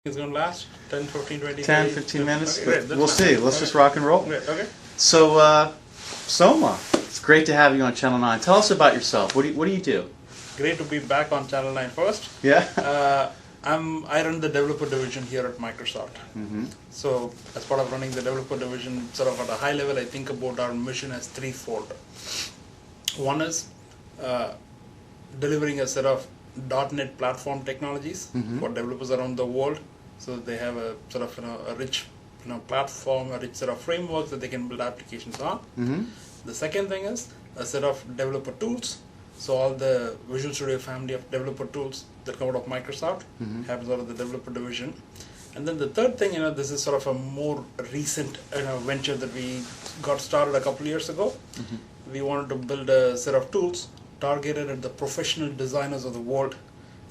It's going to last 10, 15, 20 10, days. 15 minutes. Okay, But we'll see. Let's okay. just rock and roll. Okay. So, Soma, it's great to have you on Channel 9. Tell us about yourself. What do you do? Great to be back on Channel 9 first. Yeah. I run the developer division here at Microsoft. Mm-hmm. So, as part of running the developer division, sort of at a high level, I think about our mission as threefold. One is delivering a set of .NET platform technologies Mm-hmm. for developers around the world, so they have a sort of a rich platform, a rich set of frameworks that they can build applications on. Mm-hmm. The second thing is a set of developer tools. So all the Visual Studio family of developer tools that come out of Microsoft Mm-hmm. have sort of the developer division. And then the third thing, this is sort of a more recent venture that we got started a couple of years ago. Mm-hmm. We wanted to build a set of tools targeted at the professional designers of the world,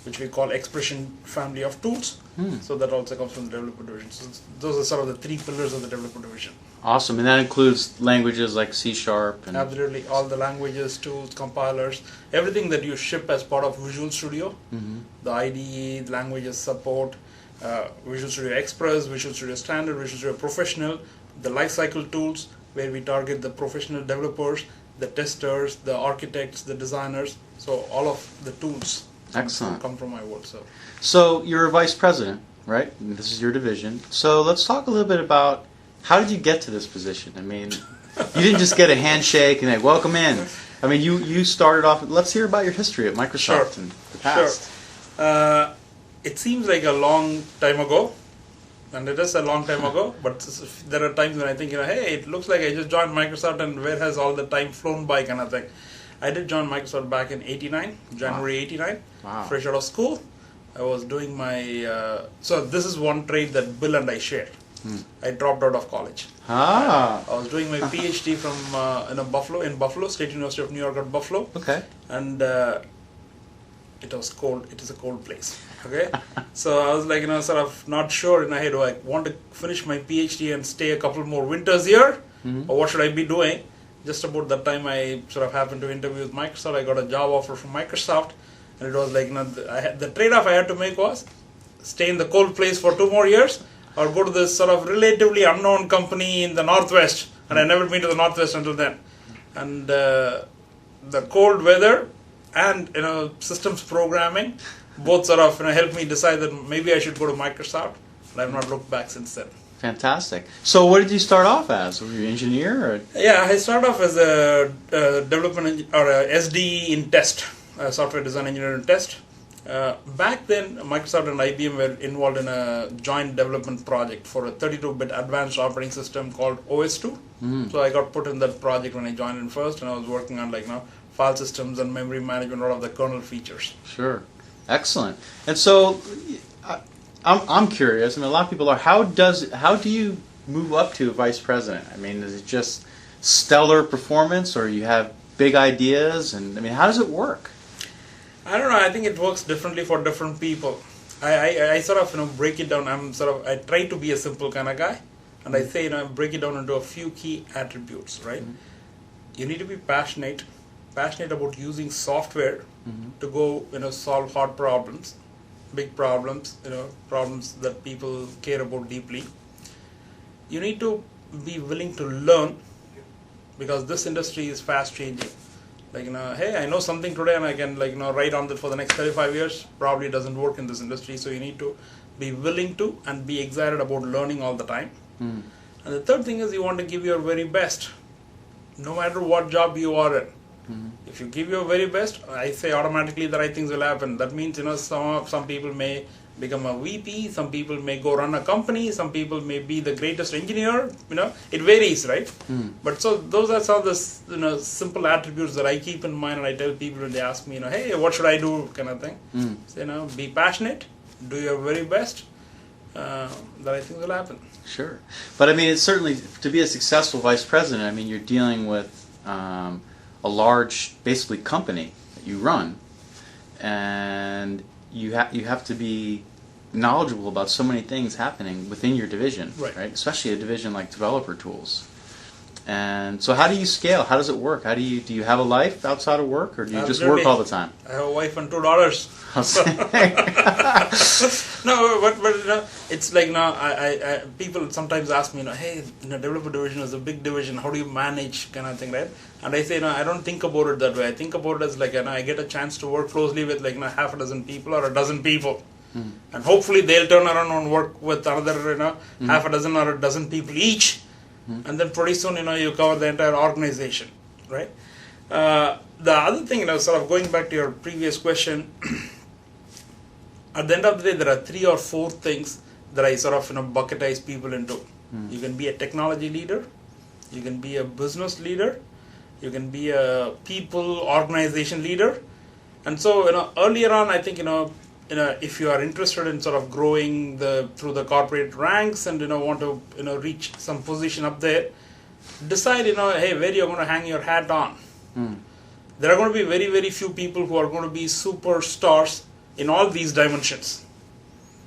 which we call Expression family of tools. Hmm. So that also comes from the developer division. So those are sort of the three pillars of the developer division. Awesome. And that includes languages like C#. And Absolutely. All the languages, tools, compilers, everything that you ship as part of Visual Studio, Mm-hmm. the IDE, the languages support, Visual Studio Express, Visual Studio Standard, Visual Studio Professional, the lifecycle tools where we target the professional developers, the testers, the architects, the designers. So all of the tools Excellent. come from my world. So you're a vice president, right? And this is your division. So let's talk a little bit about how did you get to this position? I mean, you didn't just get a handshake and welcome in. I mean, you started off. Let's hear about your history at Microsoft Sure. and the past. Sure. It seems like a long time ago, and it is a long time ago, but there are times when I think, hey, it looks like I just joined Microsoft and where has all the time flown by kind of thing. I did join Microsoft back in '89, January '89, Wow. fresh out of school. I was doing my, so this is one trait that Bill and I share. I dropped out of college. Ah. I was doing my PhD from Buffalo, State University of New York at Buffalo. Okay. And it was cold. It is a cold place. Okay, so I was like, sort of not sure in my head, do I want to finish my PhD and stay a couple more winters here, Mm-hmm. or what should I be doing? Just about that time, I sort of happened to interview with Microsoft. I got a job offer from Microsoft, and it was like, the trade-off I had to make was stay in the cold place for 2 more years, or go to this sort of relatively unknown company in the Northwest, and I never been to the Northwest until then, and the cold weather and systems programming both sort of helped me decide that maybe I should go to Microsoft, and I've not looked back since then. Fantastic. So what did you start off as? Were you an engineer? Or? Yeah, I started off as a development or a SDE in test, software design engineer in test. Back then, Microsoft and IBM were involved in a joint development project for a 32-bit advanced operating system called OS2. Mm. So I got put in that project when I joined in first, and I was working on file systems and memory management, all of the kernel features. Sure. Excellent. And so I'm curious, I mean, a lot of people are, how do you move up to vice president? I mean, is it just stellar performance, or you have big ideas? And I mean, how does it work? I don't know. I think it works differently for different people. I sort of break it down. I try to be a simple kind of guy, and I say break it down into a few key attributes. Right? You need to be passionate about using software to go solve hard problems, big problems, problems that people care about deeply. You need to be willing to learn, because this industry is fast changing. Like, hey, I know something today and I can write on that for the next 35 years. Probably doesn't work in this industry. So you need to be willing to and be excited about learning all the time. Mm. And the third thing is you want to give your very best, no matter what job you are in. Mm-hmm. If you give your very best, I say automatically the right things will happen. That means some people may become a VP, some people may go run a company, some people may be the greatest engineer. It varies, right? Mm. But so those are some of the simple attributes that I keep in mind, and I tell people when they ask me, hey, what should I do, kind of thing. Mm. So, be passionate, do your very best. That I think will happen. Sure. But I mean, it's certainly, to be a successful vice president, I mean, you're dealing with a large, basically, company that you run, and you have to be knowledgeable about so many things happening within your division, right? Especially a division like developer tools. And so, how do you scale? How does it work? Do you have a life outside of work, or do you just work all the time? I have a wife and 2 daughters. No, but you know, it's like now I people sometimes ask me, you know, hey, you know, developer division is a big division. How do you manage, kind of thing, right? And I say, no, I don't think about it that way. I think about it as like, you know, I get a chance to work closely with like, you know, half a dozen people or a dozen people, and hopefully they'll turn around and work with another, you know, half a dozen or a dozen people each, and then pretty soon, you know, you cover the entire organization, right? The other thing, you know, sort of going back to your previous question. At the end of the day, there are 3 or 4 things that I sort of, you know, bucketize people into. You can be a technology leader, you can be a business leader, you can be a people organization leader. And so, you know, earlier on, I think, you know, if you are interested in sort of growing through the corporate ranks and, you know, want to, you know, reach some position up there, decide, you know, hey, where you're going to hang your hat on. There are going to be very, very few people who are going to be superstars in all these dimensions.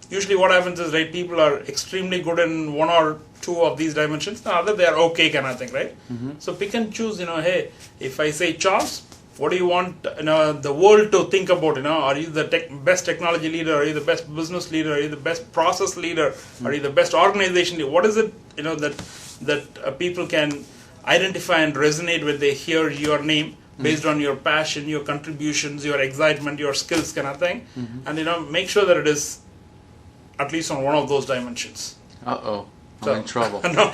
Usually what happens is, right, people are extremely good in 1 or 2 of these dimensions, the other they are okay, kind of thing, right? So pick and choose, you know, hey, if I say, Charles, what do you want, you know, the world to think about, you know, are you the best technology leader, are you the best business leader, are you the best process leader, are you the best organization leader? What is it, you know, that people can identify and resonate when they hear your name? Based on your passion, your contributions, your excitement, your skills, kind of thing, and you know, make sure that it is at least on one of those dimensions. I'm in trouble. No.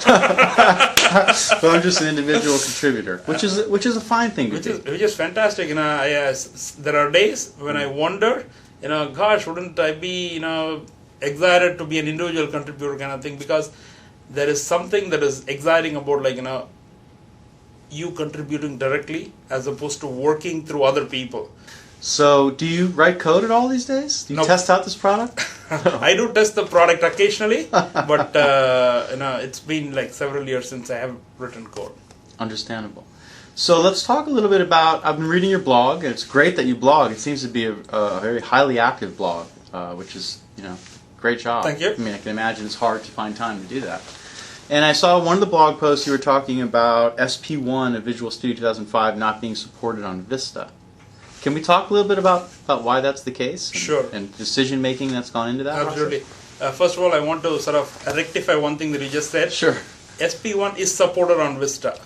Well, I'm just an individual contributor, which is a fine thing to do. Which is fantastic. You know, there are days when I wonder, you know, gosh, wouldn't I be, you know, excited to be an individual contributor, kind of thing, because there is something that is exciting about, like, you know, you contributing directly as opposed to working through other people. So, do you write code at all these days? Do you test out this product? I do test the product occasionally, but you know, it's been like several years since I have written code. Understandable. So let's talk a little bit about, I've been reading your blog, and it's great that you blog. It seems to be a very highly active blog, which is, you know, great job. Thank you. I mean, I can imagine it's hard to find time to do that. And I saw one of the blog posts you were talking about SP1 of Visual Studio 2005 not being supported on Vista. Can we talk a little bit about why that's the case? Sure. And decision making that's gone into that? Absolutely. First of all, I want to sort of rectify one thing that you just said. Sure. SP1 is supported on Vista.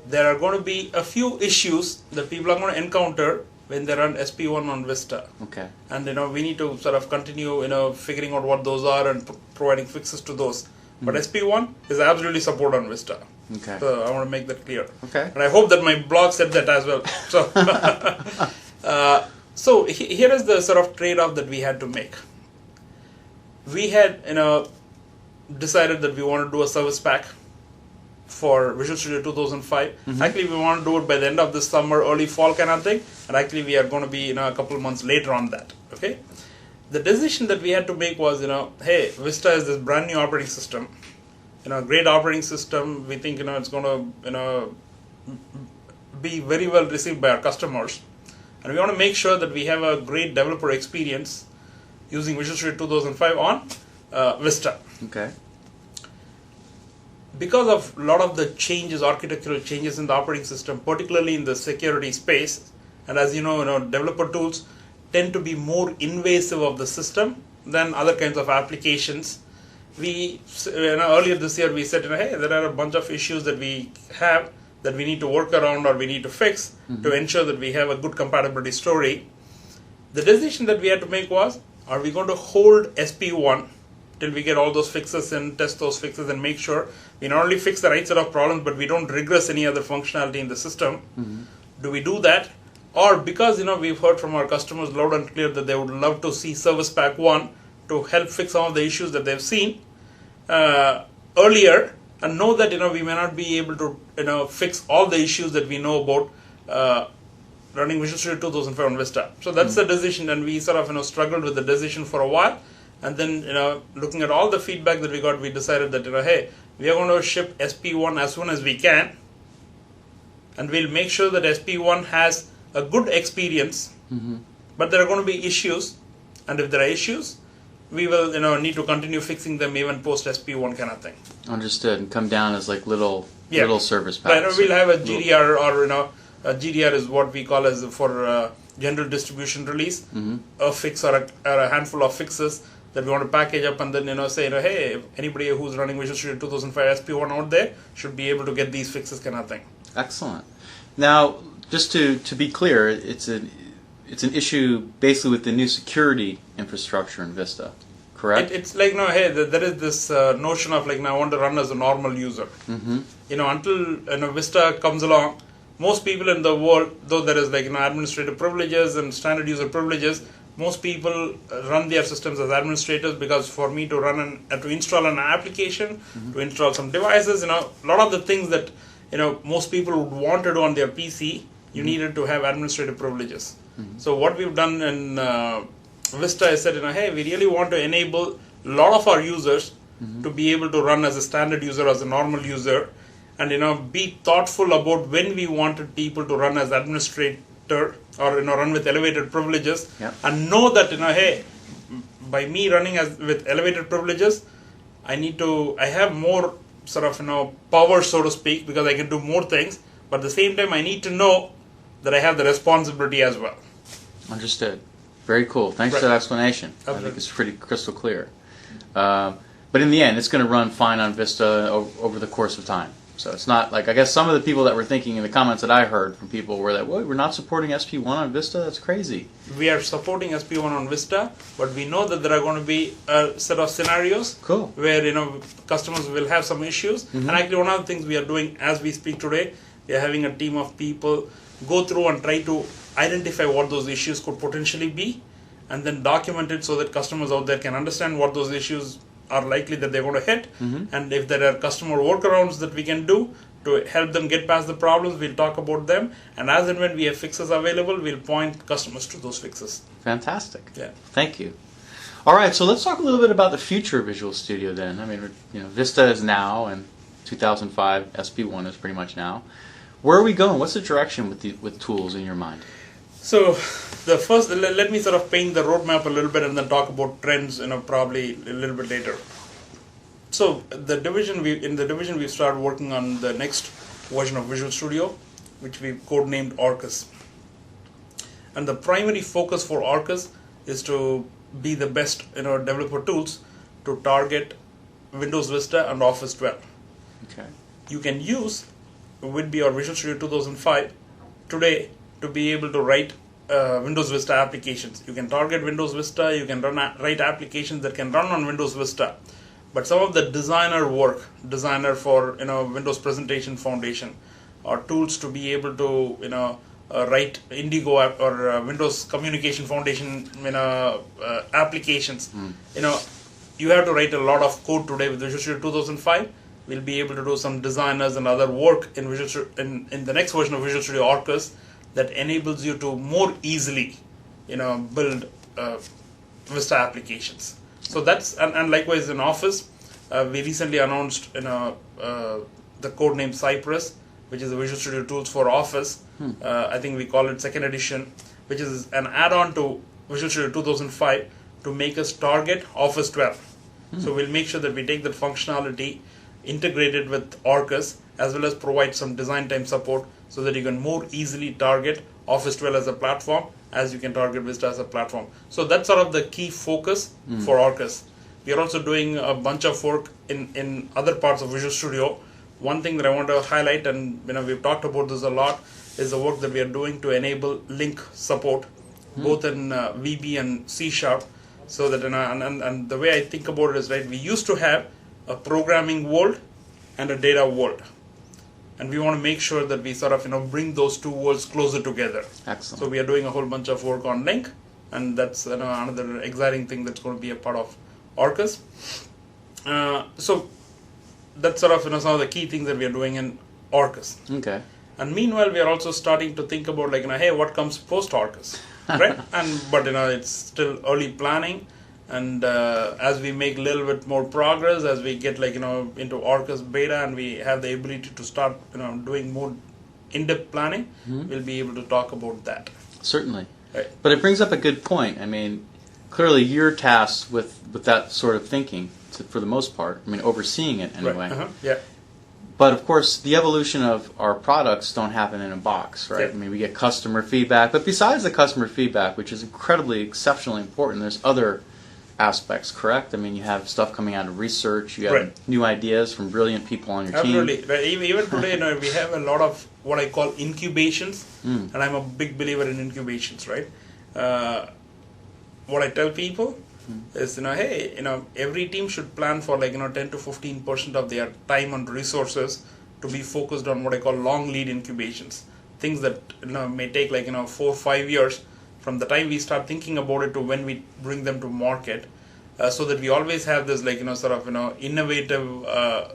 There are going to be a few issues that people are going to encounter when they run SP1 on Vista. Okay. And you know, we need to sort of continue, you know, figuring out what those are and providing fixes to those. But SP1 is absolutely supported on Vista. Okay. So I want to make that clear. Okay. And I hope that my blog said that as well. So, here is the sort of trade-off that we had to make. We had, you know, decided that we want to do a service pack for Visual Studio 2005. Actually, we want to do it by the end of this summer, early fall kind of thing. And actually, we are going to be, you know, a couple of months later on that. Okay. The decision that we had to make was, you know, hey, Vista is this brand new operating system, you know, great operating system. We think, you know, it's going to, you know, be very well received by our customers, and we want to make sure that we have a great developer experience using Visual Studio 2005 on Vista. Okay. Because of a lot of the changes, architectural changes in the operating system, particularly in the security space, and as you know, developer tools tend to be more invasive of the system than other kinds of applications. We, earlier this year, we said, hey, there are a bunch of issues that we have that we need to work around or we need to fix to ensure that we have a good compatibility story. The decision that we had to make was, are we going to hold SP1 till we get all those fixes and test those fixes and make sure we not only fix the right set of problems, but we don't regress any other functionality in the system? Do we do that? Or because, you know, we've heard from our customers loud and clear that they would love to see Service Pack 1 to help fix some of the issues that they've seen earlier, and know that, you know, we may not be able to, you know, fix all the issues that we know about running Visual Studio 2005 on Vista. So that's the decision, and we sort of, you know, struggled with the decision for a while, and then, you know, looking at all the feedback that we got, we decided that, you know, hey, we are going to ship SP1 as soon as we can, and we'll make sure that SP1 has a good experience, but there are going to be issues, and if there are issues, we will, you know, need to continue fixing them even post SP1 kind of thing. Understood. And come down as like little service packs. Right, we'll have a GDR, or, you know, a GDR is what we call as for general distribution release, a fix or a handful of fixes that we want to package up and then say hey, anybody who's running Visual Studio 2005 SP1 out there should be able to get these fixes, kind of thing. Excellent. Now, just to be clear, it's an issue basically with the new security infrastructure in Vista, correct? It's like hey, there is this notion of I want to run as a normal user. Until Vista comes along, most people in the world, though there is administrative privileges and standard user privileges, most people run their systems as administrators, because for me to to install an application, to install some devices, a lot of the things that most people would want to do on their PC, you needed to have administrative privileges. So what we've done in Vista is said, hey, we really want to enable a lot of our users to be able to run as a standard user, as a normal user, and be thoughtful about when we wanted people to run as administrator or run with elevated privileges, and know that hey, by me running with elevated privileges, I have more sort of power, so to speak, because I can do more things, but at the same time I need to know that I have the responsibility as well. Understood. Very cool. Thanks for that explanation. Absolutely. I think it's pretty crystal clear. But in the end, it's going to run fine on Vista over the course of time. So it's not I guess some of the people that were thinking in the comments that I heard from people were that, well, we're not supporting SP1 on Vista? That's crazy. We are supporting SP1 on Vista, but we know that there are going to be a set of scenarios where customers will have some issues. And actually one of the things we are doing as we speak today, we are having a team of people go through and try to identify what those issues could potentially be, and then document it so that customers out there can understand what those issues are likely that they're going to hit, and if there are customer workarounds that we can do to help them get past the problems, we'll talk about them, and as and when we have fixes available, we'll point customers to those fixes. Fantastic. Yeah. Thank you. All right, so let's talk a little bit about the future of Visual Studio then. I mean, Vista is now, and 2005 SP1 is pretty much now. Where are we going? What's the direction with tools in your mind? So, the first, let me sort of paint the roadmap a little bit and then talk about trends, probably a little bit later. So, in the division we've started working on the next version of Visual Studio, which we've codenamed Orcas. And the primary focus for Orcas is to be the best developer tools to target Windows Vista and Office 12. Okay. You can use WinB or Visual Studio 2005 today to be able to write Windows Vista applications. You can target Windows Vista, you can write applications that can run on Windows Vista. But some of the designer for Windows Presentation Foundation, or tools to be able to write Indigo app or Windows Communication Foundation applications. You have to write a lot of code today with Visual Studio 2005. We'll be able to do some designers and other work in in the next version of Visual Studio Orcas that enables you to more easily build Vista applications. So that's and likewise in Office, we recently announced the code name Cypress, which is the Visual Studio tools for Office. I think we call it second edition, which is an add-on to Visual Studio 2005 to make us target Office 12. So we'll make sure that we take that functionality, integrate it with Orcas, as well as provide some design time support so that you can more easily target Office 12 as a platform as you can target Vista as a platform. So that's sort of the key focus for Orcas. We are also doing a bunch of work in other parts of Visual Studio. One thing that I want to highlight, and we've talked about this a lot, is the work that we are doing to enable link support, both in VB and C#. So that and the way I think about it is, right, we used to have a programming world and a data world, and we want to make sure that we sort of bring those two worlds closer together. Excellent. So we are doing a whole bunch of work on link, and that's another exciting thing that's going to be a part of Orcas. So that's sort of some of the key things that we are doing in Orcas. Okay. And meanwhile, we are also starting to think about hey, what comes post Orcas, right? But it's still early planning. And as we make a little bit more progress, as we get into Orcas beta, and we have the ability to start doing more in-depth planning, we'll be able to talk about that. Certainly. Right. But it brings up a good point. I mean, clearly you're tasked with that sort of thinking for the most part. I mean, overseeing it anyway. Right. Yeah. But of course, the evolution of our products don't happen in a box, right? Yeah. I mean, we get customer feedback, but besides the customer feedback, which is incredibly, exceptionally important, there's other aspects, correct? I mean, you have stuff coming out of research, you have Right. new ideas from brilliant people on your Absolutely. team. Right. Even today, we have a lot of what I call incubations, and I'm a big believer in incubations, right? What I tell people is, hey, every team should plan for 10 to 15% of their time and resources to be focused on what I call long lead incubations. Things that may take 4 or 5 years from the time we start thinking about it to when we bring them to market, so that we always have this innovative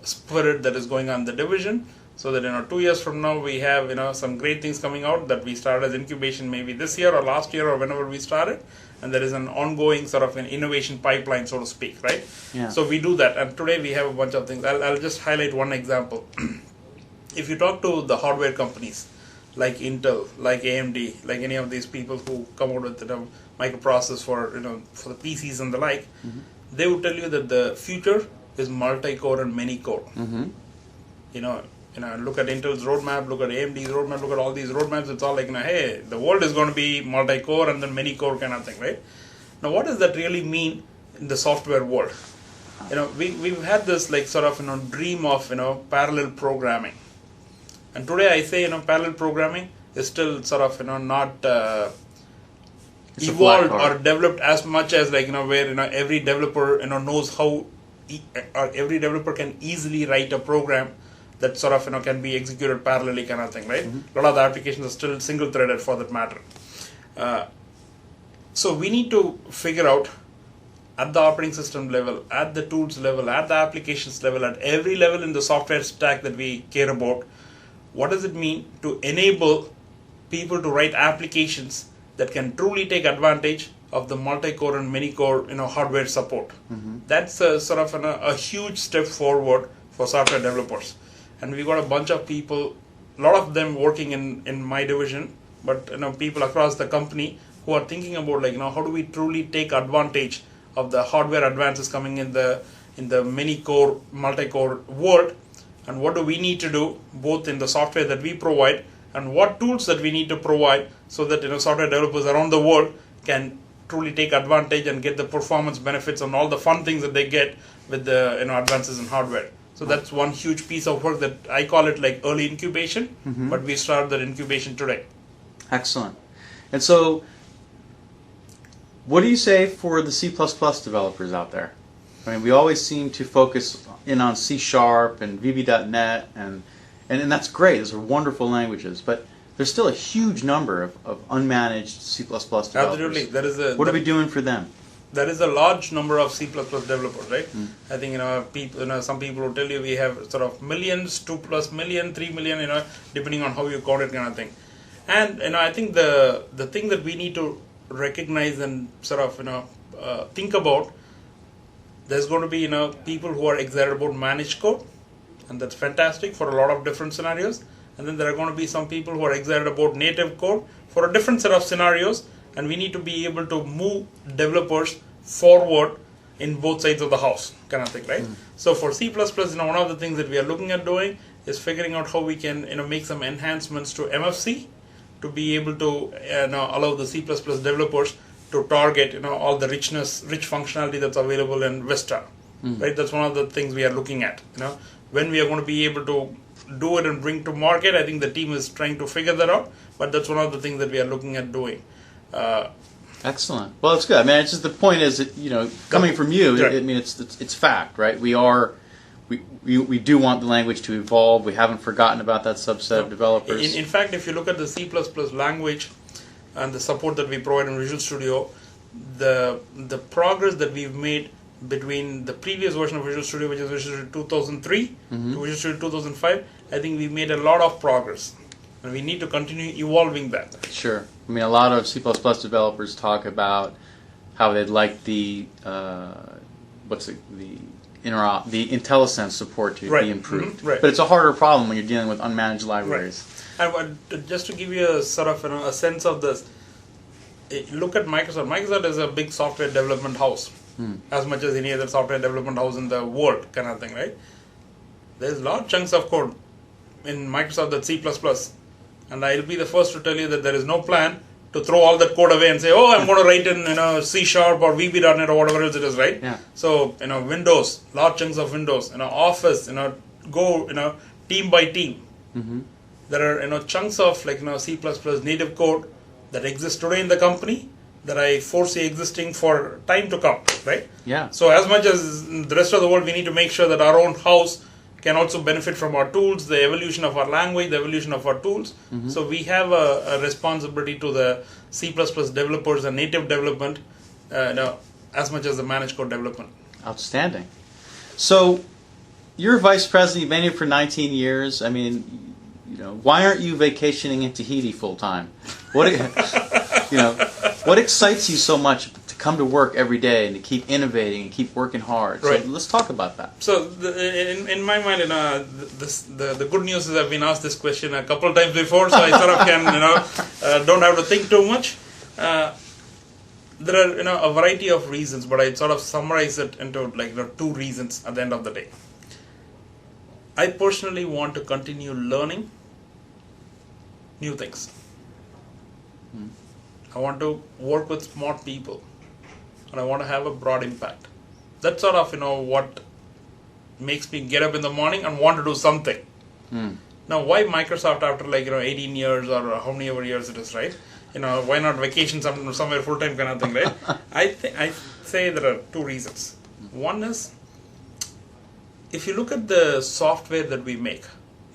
spirit that is going on in the division, so that 2 years from now we have some great things coming out that we started as incubation maybe this year or last year or whenever we started, and there is an ongoing an innovation pipeline, so to speak, right? Yeah. So we do that, and today we have a bunch of things. I'll just highlight one example. If you talk to the hardware companies like Intel, like AMD, like any of these people who come out with microprocessors for for the PCs and the like, they would tell you that the future is multi-core and many-core. Look at Intel's roadmap, look at AMD's roadmap, look at all these roadmaps. It's all hey, the world is going to be multi-core and then many-core kind of thing, right? Now, what does that really mean in the software world? We've had this dream of parallel programming. And today I say, parallel programming is still not evolved or developed as much as where every developer knows how, or every developer can easily write a program that can be executed parallelly kind of thing, right? A lot of the applications are still single-threaded for that matter. So we need to figure out at the operating system level, at the tools level, at the applications level, at every level in the software stack that we care about, what does it mean to enable people to write applications that can truly take advantage of the multi-core and many-core hardware support? That's a huge step forward for software developers. And we got a bunch of people, a lot of them working in my division, but people across the company who are thinking about how do we truly take advantage of the hardware advances coming in the many-core, multi-core world, and what do we need to do both in the software that we provide and what tools that we need to provide so that software developers around the world can truly take advantage and get the performance benefits and all the fun things that they get with the advances in hardware. So that's one huge piece of work that I call it early incubation, but we start that incubation today. Excellent. And so, what do you say for the C++ developers out there? I mean, we always seem to focus in on C# and VB.NET, and that's great. Those are wonderful languages, but there's still a huge number of unmanaged C++ developers. Absolutely. What are we doing for them? There is a large number of C++ developers, right? I think people, some people will tell you we have millions, 2+ million, 3 million, depending on how you count it, kind of thing. And I think the thing that we need to recognize and think about, there's going to be people who are excited about managed code, and that's fantastic for a lot of different scenarios. And then there are going to be some people who are excited about native code for a different set of scenarios, and we need to be able to move developers forward in both sides of the house, kind of thing, right? So for C++, one of the things that we are looking at doing is figuring out how we can make some enhancements to MFC to be able to allow the C++ developers to target all the rich functionality that's available in Vista, right? That's one of the things we are looking at. When we are going to be able to do it and bring to market, I think the team is trying to figure that out, but that's one of the things that we are looking at doing. Excellent. Well, it's good. I mean, it's just the point is that coming from you, right. I mean, it's fact, right? We do want the language to evolve. We haven't forgotten about that subset of developers. In fact, if you look at the C++ language and the support that we provide in Visual Studio, the progress that we've made between the previous version of Visual Studio, which is Visual Studio 2003 to Visual Studio 2005, I think we made a lot of progress, and we need to continue evolving that. Sure. I mean, a lot of C++ developers talk about how they'd like the IntelliSense support to be improved. Right. But it's a harder problem when you're dealing with unmanaged libraries. Right. And just to give you a a sense of this, look at Microsoft. Microsoft is a big software development house, as much as any other software development house in the world, kind of thing, right? There's large chunks of code in Microsoft that's C++, and I'll be the first to tell you that there is no plan to throw all that code away and say, oh, I'm going to write in C# or VB.NET or whatever else it is, right? Yeah. So Windows, large chunks of Windows, Office, go team by team. Mm-hmm. There are chunks of like C++ native code that exists today in the company that I foresee existing for time to come, right? Yeah. So as much as the rest of the world, we need to make sure that our own house can also benefit from our tools, the evolution of our language, the evolution of our tools. Mm-hmm. So we have a responsibility to the C++ developers and native development, as much as the managed code development. Outstanding. So you're vice president. You've been here for 19 years. I mean, why aren't you vacationing in Tahiti full time? What what excites you so much to come to work every day and to keep innovating and keep working hard? Right. So let's talk about that. So in my mind, the good news is I've been asked this question a couple of times before, so I sort of can don't have to think too much. There are a variety of reasons, but I sort of summarize it into like 2 reasons at the end of the day. I personally want to continue learning new things. I want to work with smart people, and I want to have a broad impact. That's sort of what makes me get up in the morning and want to do something. Now, why Microsoft after 18 years or how many ever years it is, right? Why not vacation somewhere full time kind of thing, right? I say there are 2 reasons. One is, if you look at the software that we make,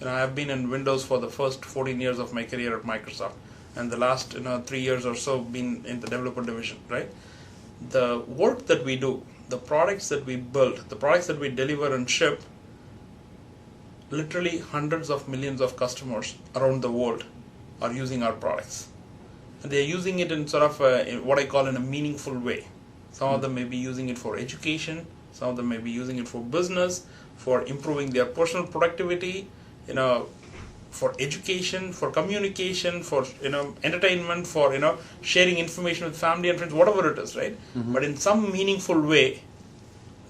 I've been in Windows for the first 14 years of my career at Microsoft, and the last 3 years or so been in the developer division, right? The work that we do, the products that we build, the products that we deliver and ship, literally hundreds of millions of customers around the world are using our products. And they're using it in sort of in what I call in a meaningful way. Some of them may be using it for education, some of them may be using it for business, for improving their personal productivity, for education, for communication, for entertainment, for sharing information with family and friends, whatever it is, right? Mm-hmm. But in some meaningful way,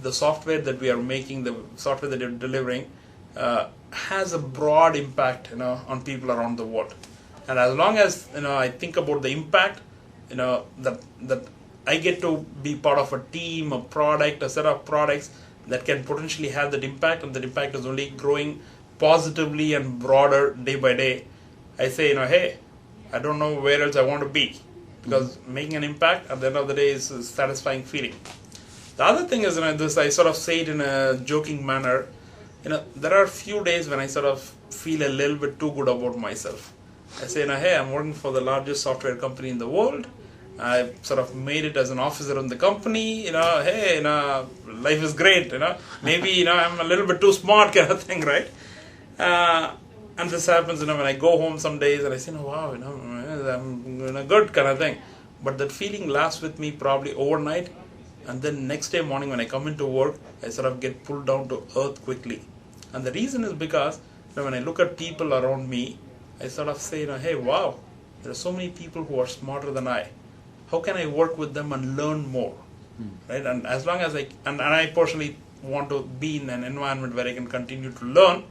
the software that we are making, the software that you're delivering, has a broad impact, on people around the world. And as long as I think about the impact, that I get to be part of a team, a product, a set of products that can potentially have that impact, and that impact is only growing positively and broader day by day, I say, hey, I don't know where else I want to be, because making an impact at the end of the day is a satisfying feeling. The other thing is, this I sort of say it in a joking manner, there are a few days when I sort of feel a little bit too good about myself. I say, hey, I'm working for the largest software company in the world. I sort of made it as an officer in the company, hey, life is great, maybe, I'm a little bit too smart kind of thing, right? And this happens, when I go home some days and I say, wow, I'm good kind of thing. But that feeling lasts with me probably overnight, and then next day morning when I come into work, I sort of get pulled down to earth quickly. And the reason is because when I look at people around me, I sort of say, hey, wow, there are so many people who are smarter than I. How can I work with them and learn more, right? And as long as I personally want to be in an environment where I can continue to learn,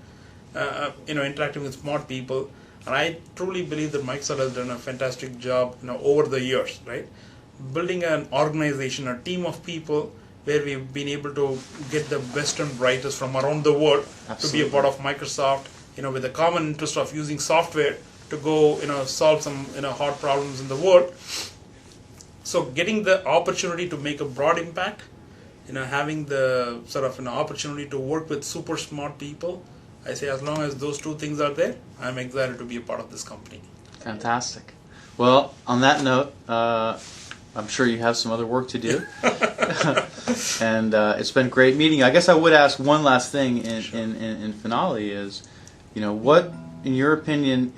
interacting with smart people, and I truly believe that Microsoft has done a fantastic job, over the years, right? Building an organization, a team of people where we've been able to get the best and brightest from around the world. Absolutely. To be a part of Microsoft, with a common interest of using software to go, solve some, hard problems in the world. So getting the opportunity to make a broad impact, having the sort of an opportunity to work with super smart people, I say as long as those 2 things are there, I'm excited to be a part of this company. Fantastic. Well, on that note, I'm sure you have some other work to do. And it's been great meeting you. I guess I would ask one last thing in finale is, what, in your opinion,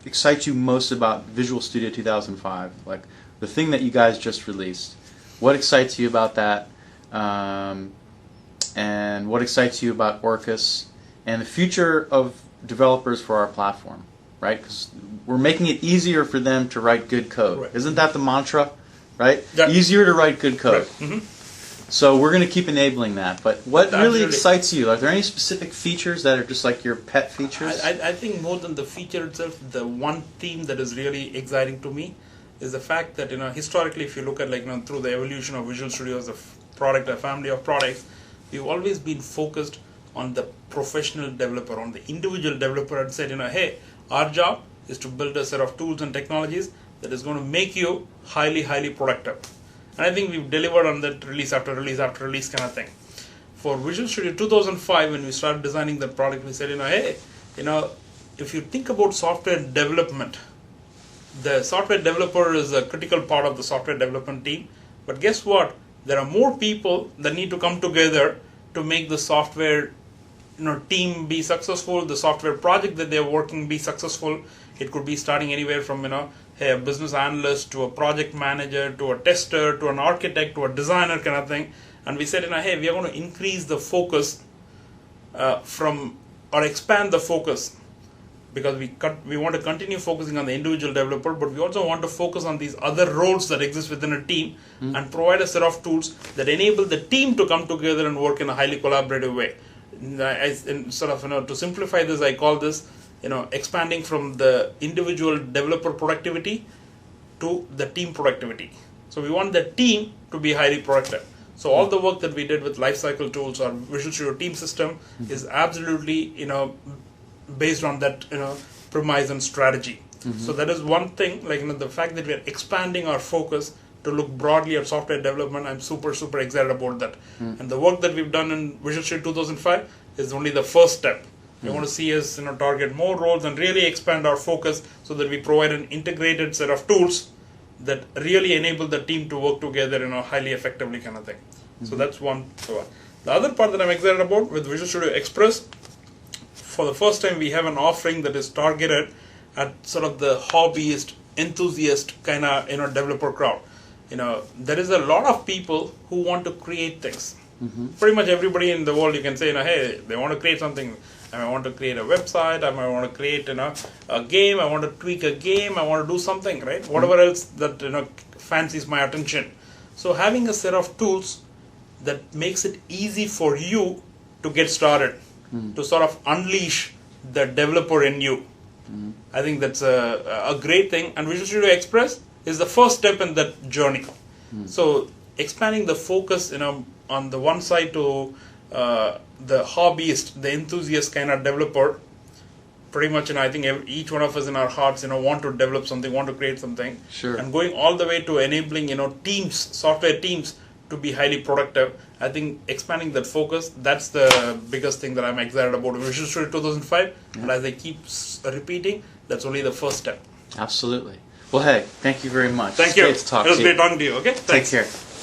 excites you most about Visual Studio 2005? Like, the thing that you guys just released. What excites you about that? And what excites you about Orcas? And the future of developers for our platform, right? Because we're making it easier for them to write good code. Right. Isn't that the mantra, right? Yeah. Easier to write good code. Right. Mm-hmm. So we're going to keep enabling that. But what really excites you? Are there any specific features that are just like your pet features? I think more than the feature itself, the one theme that is really exciting to me is the fact that historically, if you look at through the evolution of Visual Studio as a product, a family of products, we've always been focused on the professional developer, on the individual developer, and said, hey, our job is to build a set of tools and technologies that is going to make you highly productive. And I think we've delivered on that release after release after release kind of thing. For Visual Studio 2005, when we started designing the product, we said, hey, if you think about software development, the software developer is a critical part of the software development team. But guess what? There are more people that need to come together to make the software team be successful, the software project that they're working be successful. It could be starting anywhere from hey, a business analyst to a project manager to a tester to an architect to a designer kind of thing. And we said hey, we are going to increase the focus or expand the focus, because we want to continue focusing on the individual developer, but we also want to focus on these other roles that exist within a team and provide a set of tools that enable the team to come together and work in a highly collaborative way. To simplify this, I call this expanding from the individual developer productivity to the team productivity. So we want the team to be highly productive. So all the work that we did with lifecycle tools or Visual Studio Team System is absolutely based on that premise and strategy. So that is one thing, the fact that we are expanding our focus to look broadly at software development. I'm super excited about that. And the work that we've done in Visual Studio 2005 is only the first step. We want to see us target more roles and really expand our focus so that we provide an integrated set of tools that really enable the team to work together highly effectively kind of thing. So that's one. The other part that I'm excited about with Visual Studio Express, for the first time we have an offering that is targeted at sort of the hobbyist, enthusiast kind of developer crowd. There is a lot of people who want to create things. Pretty much everybody in the world, you can say, hey, they want to create something. I want to create a website. I want to create a game. I want to tweak a game. I want to do something, right? Whatever else that fancies my attention. So having a set of tools that makes it easy for you to get started, to sort of unleash the developer in you. I think that's a great thing. And Visual Studio Express is the first step in that journey. So expanding the focus, on the one side to the hobbyist, the enthusiast kind of developer. Pretty much, I think each one of us in our hearts, want to develop something, want to create something. Sure. And going all the way to enabling, teams, software teams to be highly productive. I think expanding that focus, that's the biggest thing that I'm excited about in Visual Studio 2005. Yeah. And as I keep repeating, that's only the first step. Absolutely. Well, hey, thank you very much. Thank you. Great to talk it was to you. great talking to you. Okay. Thanks. Take care.